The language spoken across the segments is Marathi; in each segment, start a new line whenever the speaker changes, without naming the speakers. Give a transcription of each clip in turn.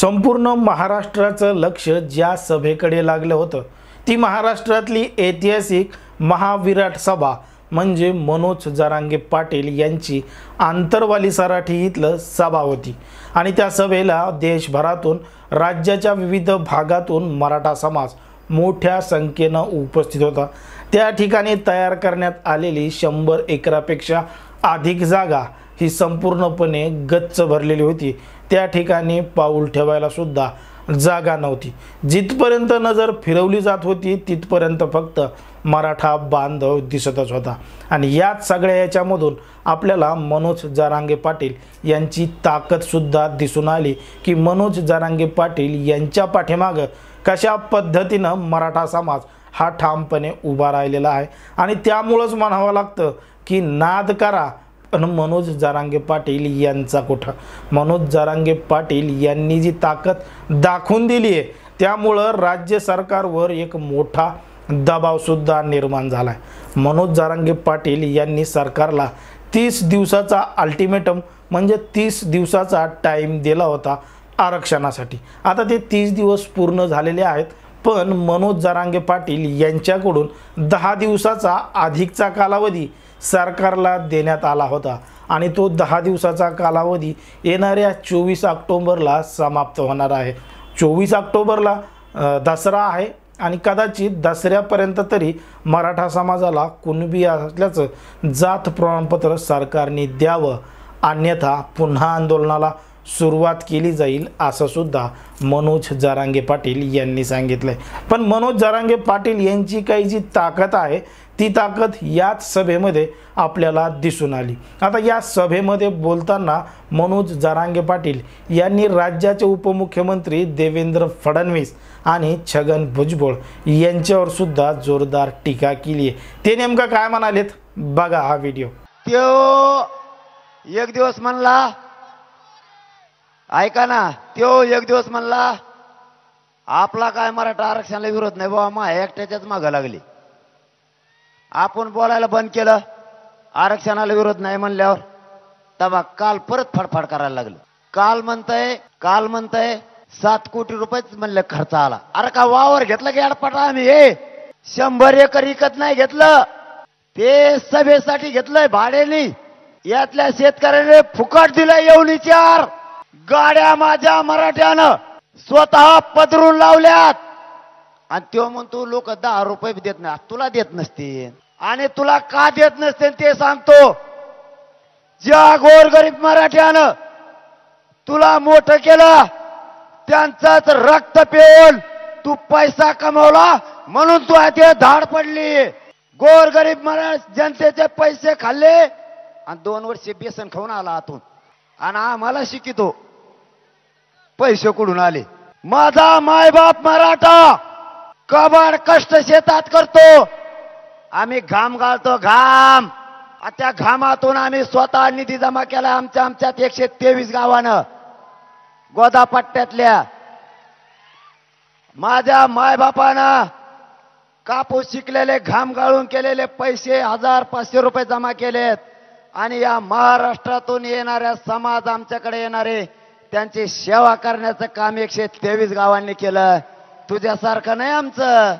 संपूर्ण महाराष्ट्राचं लक्ष ज्या सभेकडे लागलं होतं ती महाराष्ट्रातली ऐतिहासिक महाविराट सभा म्हणजे मनोज जरांगे पाटील यांची आंतरवाली सराठी इथलं सभा होती। आणि त्या सभेला देशभरातून राज्याच्या विविध भागातून मराठा समाज मोठ्या संख्येने उपस्थित होता। त्या ठिकाणी तयार करण्यात आलेली 100 एकरापेक्षा अधिक जागा ही संपूर्णपणे गच्च भरलेली होती। त्या ठिकाणी पाऊल ठेवायला सुद्धा जागा नव्हती। जिथपर्यंत नजर फिरवली जात होती तिथपर्यंत फक्त मराठा बांधव दिसतच होता। आणि याच सगळ्या याच्यामधून आपल्याला मनोज जरांगे पाटील यांची ताकद सुद्धा दिसून आली की मनोज जरांगे पाटील यांच्या पाठीमागे कशा पद्धतीने मराठा समाज हा ठामपणे उभा राहिलेला आहे। आणि त्यामुळेच म्हणावं लागतं की नाद करा पण मनोज जरांगे पाटील यांचा कुठं। मनोज जरांगे पाटील यांनी जी ताकद दाखवून दिली आहे त्यामुळे राज्य सरकारवर एक मोठा दबाव सुद्धा निर्माण झालाय। मनोज जरांगे पाटील यांनी सरकारला 30 दिवसाचा अल्टिमेटम म्हणजे 30 दिवसाचा टाइम दिला होता आरक्षणासाठी। आता ते 30 दिवस पूर्ण झालेले आहेत, पण मनोज जरांगे पाटील यांच्याकडून 10 दिवसाचा अधिकचा कालावधी सरकारला देण्यात आला होता। आणि तो 10 दिवसाचा कालावधी येणाऱ्या 24 ऑक्टोबरला समाप्त होणार आहे। 24 ऑक्टोबरला दसरा आहे आणि कदाचित दसऱ्यापर्यंत तरी मराठा समाजाला कुणबी असल्याचं जात प्रमाणपत्र सरकारने द्यावं, अन्यथा पुन्हा आंदोलनाला सुरुवात केली जाईल असं सुद्धा मनोज जरांगे पाटील यांनी सांगितलंय। पण मनोज जरांगे पाटील यांची काही जी ताकद आहे ती ताकद याच सभेमध्ये आपल्याला दिसून आली। आता या सभेमध्ये बोलताना मनोज जरांगे पाटील यांनी राज्याचे उपमुख्यमंत्री देवेंद्र फडणवीस आणि छगन भुजबळ यांच्यावर सुद्धा जोरदार टीका केली आहे। ते नेमका काय म्हणालेत बघा हा व्हिडिओ।
त्यो एक दिवस म्हणला, ऐका ना, त्यो एक दिवस म्हणला आपला काय मराठा आरक्षणाला विरोध नाही बाबा, मा एकट्याच्याच मागं लागली। आपण बोलायला बंद केलं, आरक्षणाला विरोध नाही म्हणल्यावर तबा काल परत फडफड करायला लागलं। काल म्हणताय 7 कोटी रुपयेच म्हणलं खर्च आला। अरे का वावर घेतलं की अडपटा आम्ही? 100 एकर विकत नाही घेतलं, ते सभेसाठी घेतलंय भाड्याने। यातल्या शेतकऱ्याने फुकट दिलंय येऊन विचार। गाड्या माझ्या मराठ्यानं स्वतः पदरून लावल्यात आणि तो म्हणतो लोक 10 रुपये देत नाही। तुला देत नसते आणि तुला का देत नसते ते सांगतो। ज्या गोरगरीब मराठ्यानं तुला मोठं केलं त्यांचाच रक्त पिऊन तू पैसा कमवला म्हणून तू ते धाड पडली। गोरगरीब जनतेचे पैसे खाल्ले आणि 2 वर्ष बेसन खाऊन आला आतून आणि आम्हाला शिकितो पैसे कुठून आले। माझा मायबाप मराठा कबाड कष्ट शेतात करतो, आम्ही घाम घालतो घाम। त्या घामातून आम्ही स्वतः निधी जमा केला आमच्यात 123 गावानं गोदापट्ट्यातल्या। माझ्या मायबापानं कापूस शिकलेले घाम गाळून केलेले पैसे 1500 रुपये जमा केलेत आणि या महाराष्ट्रातून येणाऱ्या समाज आमच्याकडे येणारे त्यांची सेवा करण्याचं काम 123 गावांनी केलं। तुझ्यासारखं नाही आमचं।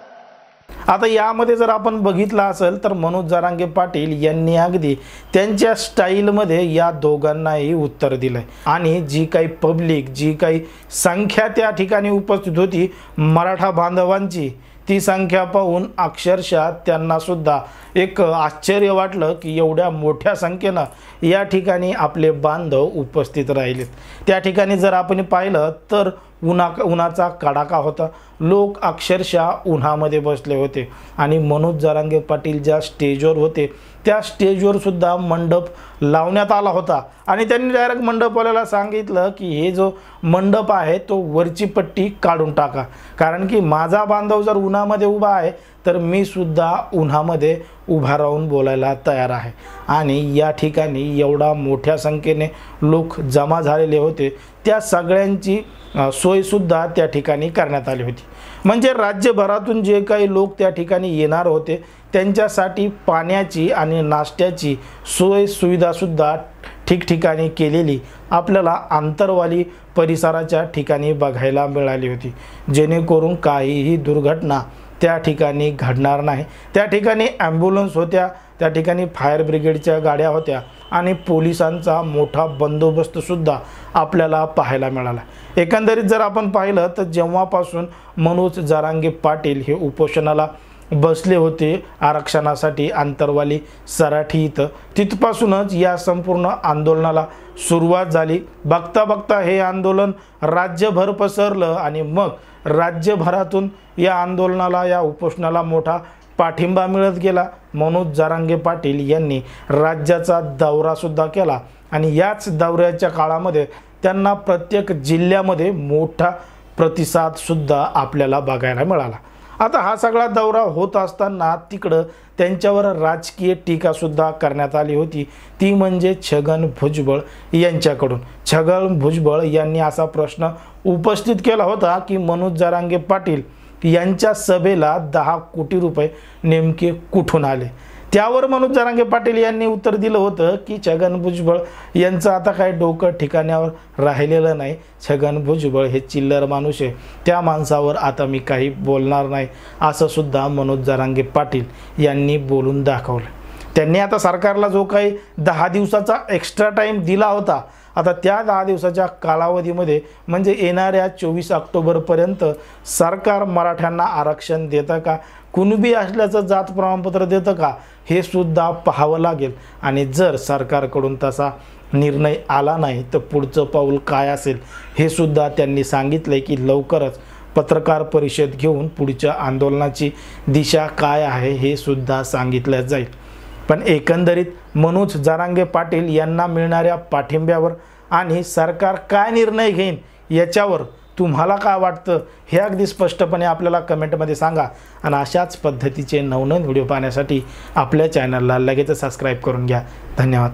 आता यामध्ये जर आपण बघितलं असेल तर मनोज जरांगे पाटील यांनी अगदी त्यांच्या स्टाईलमध्ये या दोघांनाही उत्तर दिलंय। आणि जी काही पब्लिक, जी काही संख्या त्या ठिकाणी उपस्थित होती मराठा बांधवांची, ती संख्या पाहून अक्षरशः त्यांना सुद्धा एक आश्चर्य वाटलं की एवढ्या मोठ्या संख्येनं या ठिकाणी आपले बांधव उपस्थित राहिलेत। त्या ठिकाणी जर आपण पाहिलं तर उन्हाचा कडाका होता, लोक अक्षरशः उन्हामध्ये बसले होते। आणि मनोज जरांगे पाटील ज्या स्टेजवर होते त्या स्टेजवर सुद्धा मंडप लावण्यात आला होता आणि त्यांनी डायरेक्ट मंडपवाल्याला सांगितलं की हे जो मंडप आहे तो वरची पट्टी काढून टाका, कारण की माझा बांधव जर उन्हामध्ये उभा आहे तर मी सुद्धा उन्हामध्ये उभा राहून बोलायला तयार आहे। आणि या ठिकाणी एवढा मोठ्या संख्येने लोक जमा झालेले होते, त्या सगळ्यांची सोयसुद्धा त्या ठिकाणी करण्यात आली होती। म्हणजे राज्यभरातून जे काही लोक त्या ठिकाणी येणार होते त्यांच्यासाठी पाण्याची आणि नाश्त्याची सोय सुविधासुद्धा ठिकठिकाणी केलेली आपल्याला आंतरवाली परिसराच्या ठिकाणी बघायला मिळाली होती, जेणेकरून काहीही दुर्घटना त्या ठिकाणी घडणार नाही। त्या ठिकाणी ॲम्ब्युलन्स होत्या, त्या ठिकाणी फायर ब्रिगेडच्या गाड्या होत्या आणि पोलिसांचा मोठा बंदोबस्तसुद्धा आपल्याला पाहायला मिळाला। एकंदरीत जर आपण पाहिलं तर जेव्हापासून मनोज जरांगे पाटील हे उपोषणाला बसले होते आरक्षणासाठी आंतरवाली सराठी इथं, तिथपासूनच या संपूर्ण आंदोलनाला सुरुवात झाली। बघता बघता हे आंदोलन राज्यभर पसरलं आणि मग राज्यभरातून या आंदोलनाला, या उपोषणाला मोठा पाठिंबा मिळत गेला। मनोज जरांगे पाटील यांनी राज्याचा दौरासुद्धा केला आणि याच दौऱ्याच्या काळामध्ये त्यांना प्रत्येक जिल्ह्यामध्ये मोठा प्रतिसादसुद्धा आपल्याला बघायला मिळाला। आता हा सगळा दौरा होत असताना तिकडं त्यांच्यावर राजकीय टीकासुद्धा करण्यात आली होती, ती म्हणजे छगन भुजबळ यांच्याकडून। छगन भुजबळ यांनी असा प्रश्न उपस्थित केला होता की मनोज जरांगे पाटील यांच्या सभेला 10 कोटी रुपये नेमके कुठून आले। त्यावर मनोज जरांगे पाटील यांनी उत्तर दिलं होतं की छगन भुजबळ यांचं आता काय डोकं ठिकाण्यावर राहिलेलं नाही, छगन भुजबळ हे चिल्लर माणूस आहे, त्या माणसावर आता मी काही बोलणार नाही, असं सुद्धा मनोज जरांगे पाटील यांनी बोलून दाखवलं। त्यांनी आता सरकारला जो काही 10 दिवसाचा एक्स्ट्रा टाईम दिला होता, आता त्या 10 दिवसाच्या कालावधीमध्ये म्हणजे येणाऱ्या 24 ऑक्टोबरपर्यंत सरकार मराठ्यांना आरक्षण देतं का, कुणबी असल्याचं जात प्रमाणपत्र देतं का, हे सुद्धा पाहावं लागेल। आणि जर सरकारकडून तसा निर्णय आला नाही तर पुढचं पाऊल काय असेल हे सुद्धा त्यांनी सांगितलं की लवकरच पत्रकार परिषद घेऊन पुढच्या आंदोलनाची दिशा काय आहे हे सुद्धा सांगितलं जाईल। पण एकंदरीत मनोज जरांगे पाटील यांना मिळणाऱ्या पाठिंब्यावर आणि सरकार काय निर्णय घेईन याच्यावर तुम्हाला काय वाटतं हे अगदी स्पष्टपणे आपल्याला कमेंटमध्ये सांगा। आणि अशाच पद्धतीचे नवनवीन व्हिडिओ पाहण्यासाठी आपल्या चॅनलला लगेच सबस्क्राईब करून घ्या। धन्यवाद।